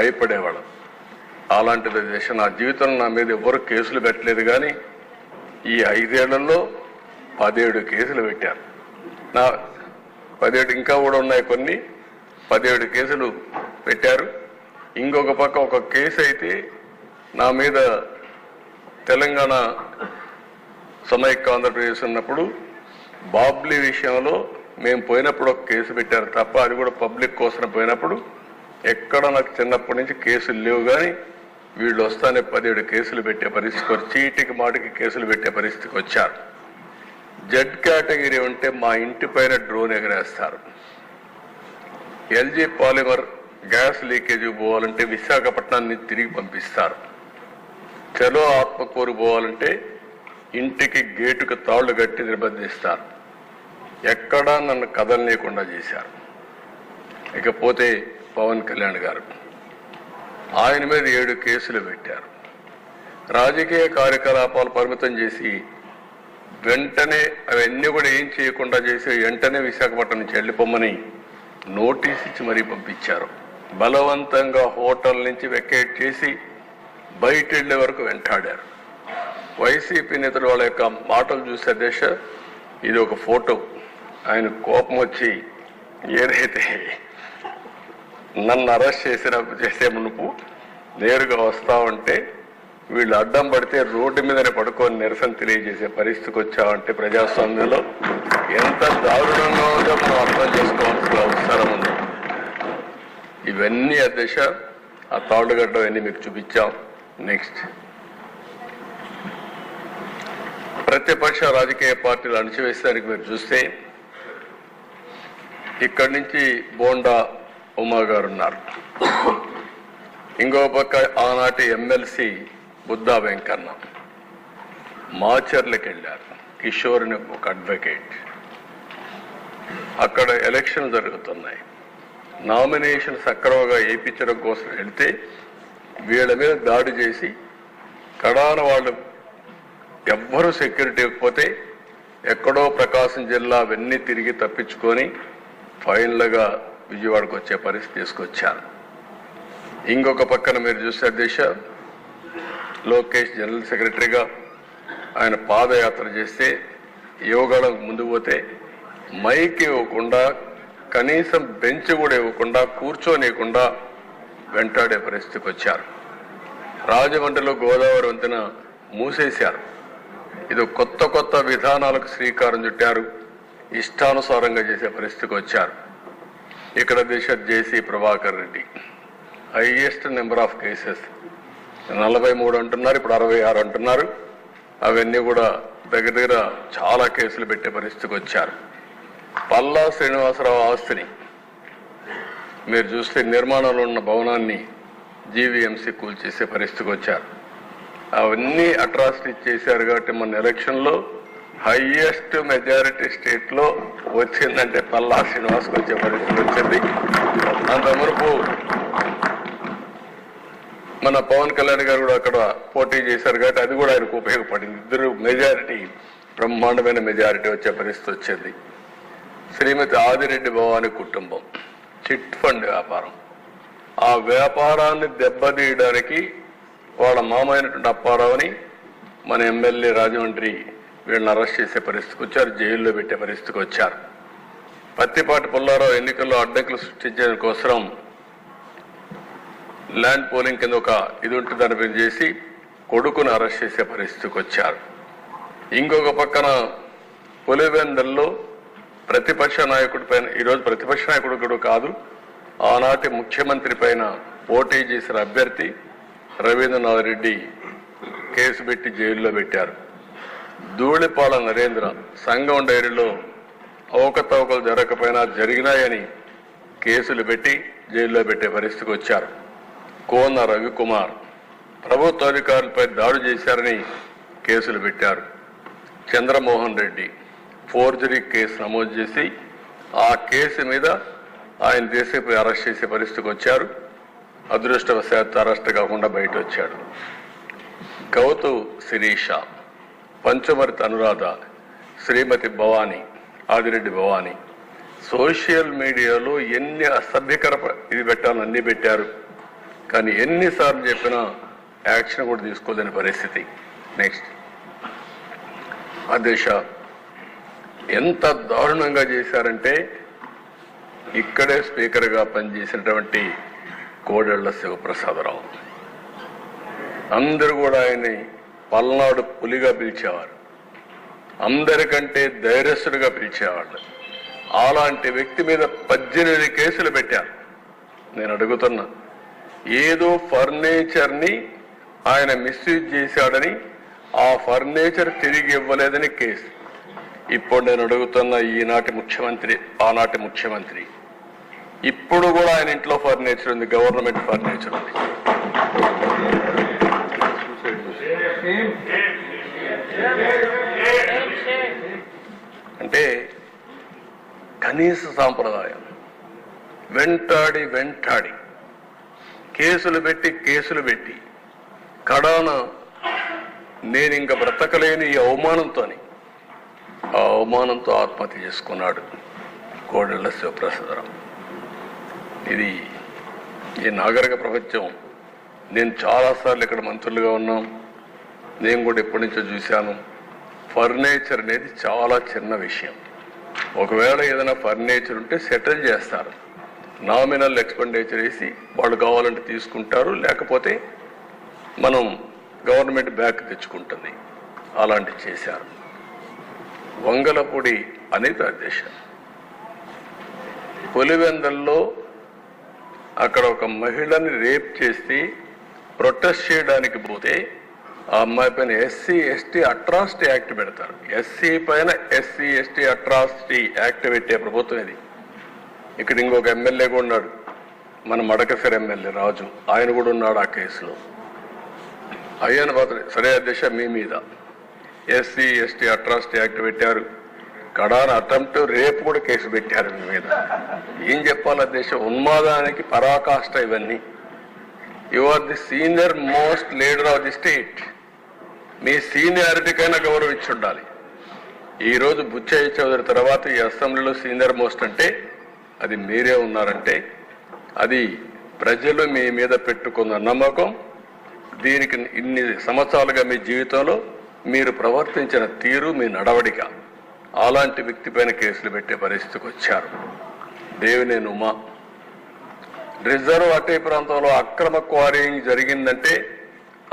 భయపడేవాళ్ళం. అలాంటిది దేశ నా జీవితంలో నా మీద ఎవరు కేసులు పెట్టలేదు, కానీ ఈ 5 ఏళ్లలో 17 కేసులు పెట్టారు. నా 17 ఇంకా కూడా ఉన్నాయి, కొన్ని 17 కేసులు పెట్టారు. ఇంకొక పక్క ఒక కేసు అయితే నా మీద తెలంగాణ సమైక్య ఆంధ్రప్రదేశ్ ఉన్నప్పుడు బాబ్లీ విషయంలో మేము పోయినప్పుడు ఒక కేసు పెట్టారు తప్ప, అది కూడా పబ్లిక్ కోసం పోయినప్పుడు ఎక్కడ నాకు చిన్నప్పటి నుంచి కేసులు లేవు. కానీ వీళ్ళు వస్తానే 17 కేసులు పెట్టే పరిస్థితికి, చీటికి మాటికి కేసులు పెట్టే పరిస్థితికి వచ్చారు. జెడ్ కేటగిరీ ఉంటే మా ఇంటి పైన డ్రోన్ ఎగరేస్తారు. ఎల్జీ పాలిమర్ గ్యాస్ లీకేజ్ పోవాలంటే విశాఖపట్నాన్ని తిరిగి పంపిస్తారు. చలో ఆత్మకూరు పోవాలంటే ఇంటికి గేటుకు తాళ్లు కట్టి నిర్బంధిస్తారు. ఎక్కడా నన్ను కదలనీయకుండా చేశారు. ఇకపోతే పవన్ కళ్యాణ్ గారు, ఆయన మీద 7 కేసులు పెట్టారు. రాజకీయ కార్యకలాపాలు పరిమితం చేసి వెంటనే అవన్నీ కూడా ఏం చేయకుండా చేసి వెంటనే విశాఖపట్నం నుంచి వెళ్ళిపోమని నోటీస్ ఇచ్చి మరీ పంపించారు. బలవంతంగా హోటల్ నుంచి వెకేట్ చేసి బయట వెళ్లే వరకు వెంటాడారు. వైసీపీ నేతలు వాళ్ళ యొక్క మాటలు చూసే దేశ ఇది ఒక ఫోటో. ఆయన కోపం వచ్చి ఏదైతే నన్ను అరెస్ట్ చేసే మునుపు నేరుగా వస్తా ఉంటే వీళ్ళు అడ్డం పడితే రోడ్డు మీదనే పడుకొని నిరసన తెలియజేసే పరిస్థితికి వచ్చామంటే ప్రజాస్వామ్యంలో ఎంత దారుణంగా ఉందో మనం అర్థం చేసుకోవాల్సిన అవసరం ఉంది. ఇవన్నీ అధ్యక్ష ఆ తాళ్ళుగడ్డ అన్నీ మీకు చూపించాం. నెక్స్ట్, ప్రతిపక్ష రాజకీయ పార్టీలు అణచివేసేదానికి మీరు చూస్తే ఇక్కడి నుంచి బోండా ఉమా గారు ఉన్నారు. ఇంకో పక్క ఆనాటి ఎమ్మెల్సీ బుద్ధా వెంకన్న మాచర్లకు వెళ్ళారు. కిషోర్ అని ఒక అడ్వకేట్. అక్కడ ఎలక్షన్ జరుగుతున్నాయి. నామినేషన్ సక్రమంగా వేయించడం కోసం వెళ్తే వీళ్ళ మీద దాడి చేసి కడాన వాళ్ళు ఎవ్వరూ సెక్యూరిటీ ఇవ్వకపోతే ఎక్కడో ప్రకాశం జిల్లా అవన్నీ తిరిగి తప్పించుకొని ఫైనల్గా విజయవాడకు వచ్చే పరిస్థితి తీసుకొచ్చారు. ఇంకొక పక్కన మీరు చూసే దిశ లోకేష్ జనరల్ సెక్రటరీగా ఆయన పాదయాత్ర చేస్తే యువగళం ముందు పోతే మైక్ ఇవ్వకుండా, కనీసం బెంచ్ కూడా ఇవ్వకుండా, కూర్చోనియకుండా వెంటాడే పరిస్థితికి వచ్చారు. రాజమండ్రిలో గోదావరి వంతెన మూసేశారు. ఇది కొత్త విధానాలకు శ్రీకారం చుట్టారు. ఇష్టానుసారంగా చేసే పరిస్థితికి వచ్చారు. ఇక్కడ Disha JC Prabhakar Reddy highest number of cases 43 అంటున్నారు, ఇప్పుడు 66 అంటున్నారు. అవన్నీ కూడా దగ్గర చాలా కేసులు పెట్టే పరిస్థితికి వచ్చారు. పల్లా శ్రీనివాసరావు ఆస్తిని మీరు చూస్తే నిర్మాణంలో ఉన్న భవనాన్ని జీవీఎంసీ కూల్చేసే పరిస్థితికి వచ్చారు. అవన్నీ అట్రాసిటీ చేశారు కాబట్టి మన ఎలక్షన్లో హైయెస్ట్ మెజారిటీ స్టేట్లో వచ్చిందంటే పల్లా శ్రీనివాస్కి వచ్చే పరిస్థితి వచ్చింది. అంత మునుపు మన పవన్ కళ్యాణ్ గారు కూడా అక్కడ పోటీ చేశారు కాబట్టి అది కూడా ఆయనకు ఉపయోగపడింది. ఇద్దరు మెజారిటీ, బ్రహ్మాండమైన మెజారిటీ వచ్చే పరిస్థితి వచ్చింది. శ్రీమతి ఆదిరెడ్డి భవాని కుటుంబం చిట్ ఫండ్ వ్యాపారం, ఆ వ్యాపారాన్ని దెబ్బతీయడానికి వాళ్ళ మామైనటువంటి అప్పారావుని మన ఎమ్మెల్యే రాజమండ్రి వీళ్ళని అరెస్ట్ చేసే పరిస్థితికి వచ్చారు. జైల్లో పెట్టే పరిస్థితికి వచ్చారు. పత్తిపాటి పుల్లారావు ఎన్నికల్లో అడ్డంకులు సృష్టించడం కోసం ల్యాండ్ పోలింగ్ కింద ఒక ఇది ఉంటుంది, దాని పని చేసి కొడుకును అరెస్ట్ చేసే పరిస్థితికి వచ్చారు. ఇంకొక పక్కన పులివెందల్లో ప్రతిపక్ష నాయకుడి పైన, ఈరోజు ప్రతిపక్ష నాయకుడు కూడా కాదు, ఆనాటి ముఖ్యమంత్రి పైన పోటీ చేసిన అభ్యర్థి రవీంద్రనాథ్ రెడ్డి కేసు పెట్టి జైల్లో పెట్టారు. ధూళిపాల నరేంద్ర సంఘం డైరీలో అవకతవకలు జరగకపోయినా జరిగినాయని కేసులు పెట్టి జైల్లో పెట్టే పరిస్థితికి వచ్చారు. కోన రవికుమార్ ప్రభుత్వ అధికారులపై దాడి చేశారని కేసులు పెట్టారు. చంద్రమోహన్ రెడ్డి ఫోర్జరీ కేసు నమోదు చేసి ఆ కేసు మీద ఆయన దేశంపై అరెస్ట్ చేసే పరిస్థితికి వచ్చారు. అదృష్టవశాత్తు అరెస్ట్ కాకుండా బయట వచ్చాడు. గౌతు శిరీష, పంచమర్తి అనురాధ, శ్రీమతి భవానీ, ఆదిరెడ్డి భవానీ సోషల్ మీడియాలో ఎన్ని అసభ్యకర ఇది పెట్టాలని అన్ని పెట్టారు. కానీ ఎన్నిసార్లు చెప్పినా యాక్షన్ కూడా తీసుకోలేని పరిస్థితి. నెక్స్ట్, అధ్యక్ష ఎంత దారుణంగా చేశారంటే, ఇక్కడే స్పీకర్గా పనిచేసినటువంటి కోడెళ్ల శివప్రసాదరావు అందరూ కూడా ఆయన్ని పల్నాడు పులిగా పిలిచేవారు, అందరికంటే ధైర్యస్తుడిగా పిలిచేవాళ్ళు. అలాంటి వ్యక్తి మీద 18 కేసులు పెట్టారు. నేను అడుగుతున్నా, ఏదో ఫర్నిచర్ని ఆయన మిస్యూజ్ చేశాడని ఆ ఫర్నిచర్ తిరిగి ఇవ్వలేదని కేసు. ఇప్పుడు నేను అడుగుతున్న ఈనాటి ముఖ్యమంత్రి, ఆనాటి ముఖ్యమంత్రి, ఇప్పుడు కూడా ఆయన ఇంట్లో ఫర్నిచర్ ఉంది, గవర్నమెంట్ ఫర్నిచర్ ఉంది. అంటే కనీస సాంప్రదాయం వెంటాడి కేసులు పెట్టి కడాన నేను ఇంకా బ్రతకలేని ఈ అవమానంతో ఆత్మహత్య చేసుకున్నాడు కోడెళ్ల శివప్రసాదరావు. ఇది ఈ నాగరిక ప్రపంచం. నేను చాలాసార్లు ఇక్కడ మంత్రులుగా ఉన్నాం, నేను కూడా ఎప్పటి నుంచో చూశాను. ఫర్నిచర్ అనేది చాలా చిన్న విషయం. ఒకవేళ ఏదైనా ఫర్నిచర్ ఉంటే సెటిల్ చేస్తారు, నామినల్ ఎక్స్పెండిచర్ వేసి వాళ్ళు కావాలంటే తీసుకుంటారు, లేకపోతే మనం గవర్నమెంట్ బ్యాక్ తెచ్చుకుంటుంది. అలాంటివి చేశారు. వంగలపూడి అనిత అధ్యక్ష పులివెందల్లో అక్కడ ఒక మహిళని రేప్ చేసి ప్రొటెస్ట్ చేయడానికి పోతే ఆ అమ్మాయి పైన ఎస్సీ ఎస్టీ అట్రాసిటీ యాక్ట్ పెడతారు. ఎస్సీ పైన ఎస్సీ ఎస్టీ అట్రాసిటీ యాక్ట్ పెట్టే ప్రభుత్వం ఇది. ఇక్కడ ఇంకొక ఎమ్మెల్యే కూడా ఉన్నాడు, మన మడకసిర ఎమ్మెల్యే రాజు, ఆయన కూడా ఉన్నాడు ఆ కేసులో. అయ్యాన పాత్ర సరే అధ్యక్ష, మీ మీద ఎస్సీ ఎస్టీ అట్రాసిటీ యాక్ట్ పెట్టారు, కడాన అటెంప్ట్ రేపు కూడా కేసు పెట్టారు మీ మీద. ఏం చెప్పాలి అధ్యక్ష, ఉన్మాదానికి పరాకాష్ట ఇవన్నీ. You are the senior most leader of the state. మీ సీనియారిటీకైనా గౌరవం ఇచ్చి ఉండాలి. ఈరోజు బుచ్చయ్య చౌదరి తర్వాత ఈ అసెంబ్లీలో సీనియర్ మోస్ట్ అంటే అది మీరే ఉన్నారంటే, అది ప్రజలు మీ మీద పెట్టుకున్న నమ్మకం. దీనికి ఇన్ని సంవత్సరాలుగా మీ జీవితంలో మీరు ప్రవర్తించిన తీరు, మీ నడవడిక, అలాంటి వ్యక్తి పైన కేసులు పెట్టే పరిస్థితికి వచ్చారు. దేవినేని ఉమా రిజర్వ్ అటవీ ప్రాంతంలో అక్రమ క్వారీయింగ్ జరిగిందంటే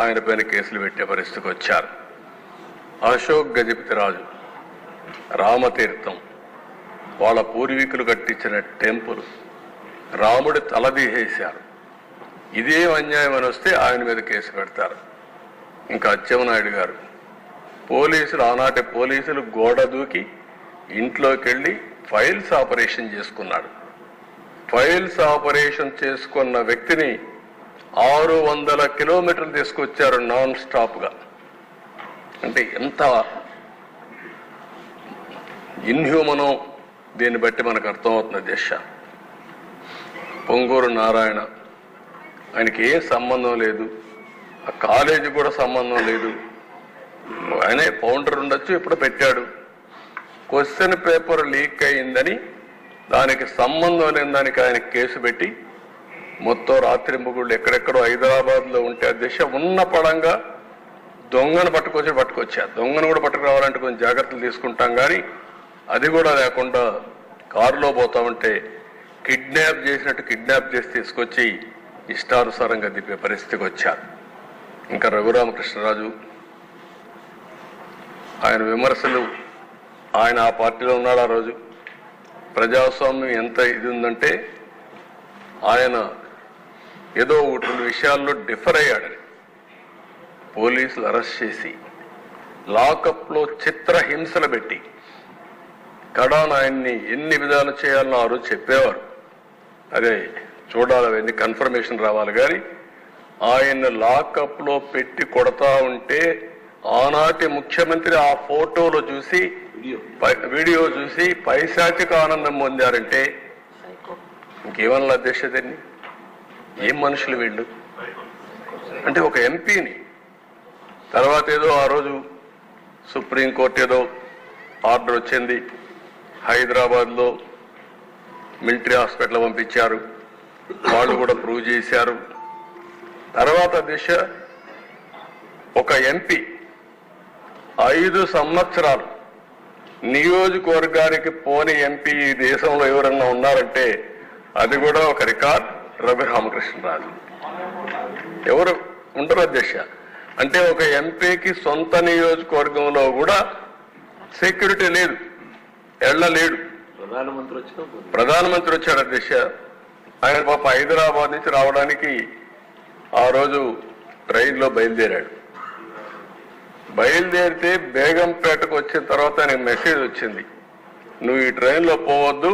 ఆయన పైన కేసులు పెట్టే పరిస్థితికి వచ్చారు. అశోక్ గజపతిరాజు రామతీర్థం, వాళ్ళ పూర్వీకులు కట్టించిన టెంపుల్, రాముడి తలదీసేశారు. ఇదే అన్యాయం అని వస్తే ఆయన మీద కేసు పెడతారు. ఇంకా అచ్చెన్నాయుడు గారు, పోలీసులు, ఆనాటి పోలీసులు గోడ దూకి ఇంట్లోకి వెళ్ళి ఫైల్స్ ఆపరేషన్ చేసుకున్నాడు. ఫైల్స్ ఆపరేషన్ చేసుకున్న వ్యక్తిని 600 కిలోమీటర్లు తీసుకొచ్చారు నాన్ స్టాప్గా. అంటే ఎంత ఇన్హ్యూమనో దీన్ని బట్టి మనకు అర్థమవుతుంది దేశ. పొంగూరు నారాయణ, ఆయనకి ఏం సంబంధం లేదు, ఆ కాలేజీ కూడా సంబంధం లేదు, ఆయనే ఫౌండర్ ఉండొచ్చు, ఇప్పుడు పెట్టాడు. క్వశ్చన్ పేపర్ లీక్ అయిందని దానికి సంబంధం లేని దానికి ఆయన కేసు పెట్టి మొత్తం రాత్రి ముగ్గుళ్ళు ఎక్కడెక్కడో హైదరాబాద్లో ఉంటే ఆ దిశ ఉన్న పడంగా దొంగను పట్టుకొచ్చారు. దొంగను కూడా పట్టుకురావాలంటే కొంచెం జాగ్రత్తలు తీసుకుంటాం, కానీ అది కూడా లేకుండా కారులో పోతా ఉంటే కిడ్నాప్ చేసినట్టు కిడ్నాప్ చేసి తీసుకొచ్చి ఇష్టానుసారంగా దిప్పే పరిస్థితికి వచ్చారు. ఇంకా రఘురామకృష్ణరాజు, ఆయన విమర్శలు, ఆయన ఆ పార్టీలో ఉన్నాడు. ఆ రోజు ప్రజాస్వామ్యం ఎంత ఇది ఉందంటే ఆయన ఏదో రెండు విషయాల్లో డిఫర్ అయ్యాడని పోలీసులు అరెస్ట్ చేసి లాకప్లో చిత్రహింసలు పెట్టి కడాన ఆయన్ని ఎన్ని విధాలు చేయాలనో ఆ రోజు చెప్పేవారు. అదే చూడాలి, అవన్నీ కన్ఫర్మేషన్ రావాలి. కానీ ఆయన లాకప్లో పెట్టి కొడతా ఉంటే ఆనాటి ముఖ్యమంత్రి ఆ ఫోటోలో చూసి, వీడియో చూసి పైశాచిక ఆనందం పొందారంటే ఇంకేమన్నా అధ్యక్షతని, ఏం మనుషులు వీళ్ళు అంటే. ఒక ఎంపీని తర్వాత ఏదో ఆ రోజు సుప్రీంకోర్టు ఏదో ఆర్డర్ వచ్చింది, హైదరాబాద్లో మిలిటరీ హాస్పిటల్ పంపించారు, వాళ్ళు కూడా ప్రూవ్ చేశారు. తర్వాత దిశ ఒక ఎంపీ 5 సంవత్సరాలు నియోజకవర్గానికి పోని ఎంపీ ఈ దేశంలో ఎవరన్నా ఉన్నారంటే అది కూడా ఒక రికార్డ్ రఘురామకృష్ణరాజు. ఎవరు ఉండరు అధ్యక్ష. అంటే ఒక ఎంపీకి సొంత నియోజకవర్గంలో కూడా సెక్యూరిటీ లేదు, వెళ్ళలేడు. ప్రధానమంత్రి వచ్చాడు అధ్యక్ష. ఆయన పాప హైదరాబాద్ నుంచి రావడానికి ఆ రోజు ట్రైన్లో బయలుదేరాడు. బయలుదేరితే బేగంపేటకు వచ్చిన తర్వాత ఆయనకు మెసేజ్ వచ్చింది, నువ్వు ఈ ట్రైన్లో పోవద్దు,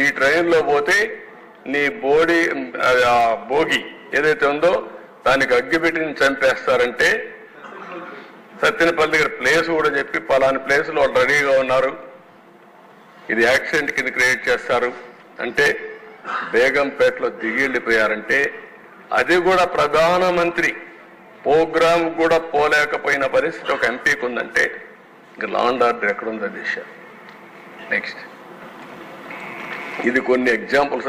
ఈ ట్రైన్లో పోతే నీ భోగి ఏదైతే ఉందో దానికి అగ్గిపెట్టి చంపేస్తారంటే సత్యనపల్లి దగ్గర ప్లేస్ కూడా చెప్పి పలాని ప్లేస్లో వాళ్ళు రెడీగా ఉన్నారు, ఇది యాక్సిడెంట్ కింద క్రియేట్ చేస్తారు అంటే బేగంపేటలో దిగి వెళ్ళిపోయారంటే అది కూడా ప్రధానమంత్రి ప్రోగ్రామ్ కూడా పోలేకపోయిన పరిస్థితి ఒక ఎంపీకి ఉందంటే ఇంకా లా అండ్ ఆర్డర్ ఎక్కడుంది దిశ. నెక్స్ట్ ఇది కొన్ని ఎగ్జాంపుల్స్